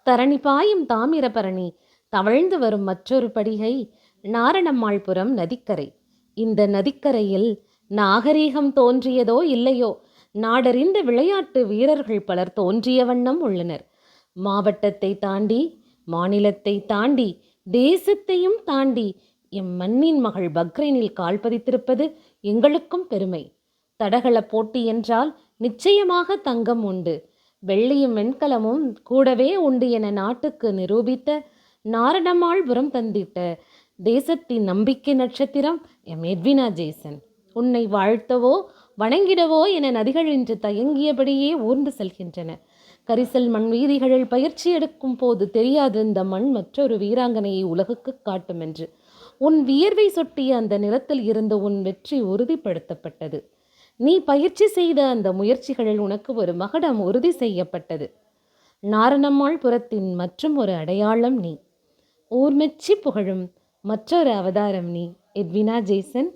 தரணி பாயும் தாமிரபரணி தவழ்ந்து வரும் மற்றொரு படிகை நாரணம்மாள்புரம் நதிக்கரை. இந்த நதிக்கரையில் நாகரீகம் தோன்றியதோ இல்லையோ, நாடறிந்த விளையாட்டு வீரர்கள் பலர் தோன்றிய வண்ணம் உள்ளனர். மாவட்டத்தை தாண்டி, மாநிலத்தை தாண்டி, தேசத்தையும் தாண்டி எம் மண்ணின் மகள் பக்ரைனில் கால் பதித்திருப்பது எங்களுக்கும் பெருமை. தடகள போட்டி என்றால் நிச்சயமாக தங்கம் உண்டு, வெள்ளியும் வெண்கலமும் கூடவே உண்டு என நாட்டுக்கு நிரூபித்த, நாரணம்மாள்புரம் தந்திட்ட தேசத்தின் நம்பிக்கை நட்சத்திரம் எம் எட்வினா ஜேசன். உன்னை வாழ்த்தவோ வணங்கிடவோ என நதிகள் இன்று தயங்கியபடியே ஊர்ந்து செல்கின்றன. கரிசல் மண் வீதிகளில் பயிற்சி எடுக்கும் போது தெரியாது இந்த மண் மற்றொரு வீராங்கனையை உலகுக்கு காட்டும் என்று. உன் வியர்வை சொட்டிய அந்த நிலத்தில் இருந்து உன் வெற்றி உறுதிப்படுத்தப்பட்டது. நீ பயிற்சி செய்த அந்த முயற்சிகளில் உனக்கு ஒரு மகுடம் உறுதி செய்யப்பட்டது. நாரணம்மாள்புரத்தின் மற்றும் ஒரு அடையாளம் நீ. ஊர்மெச்சி புகழும் மற்றொரு அவதாரம் நீ, எட்வினா ஜேசன்.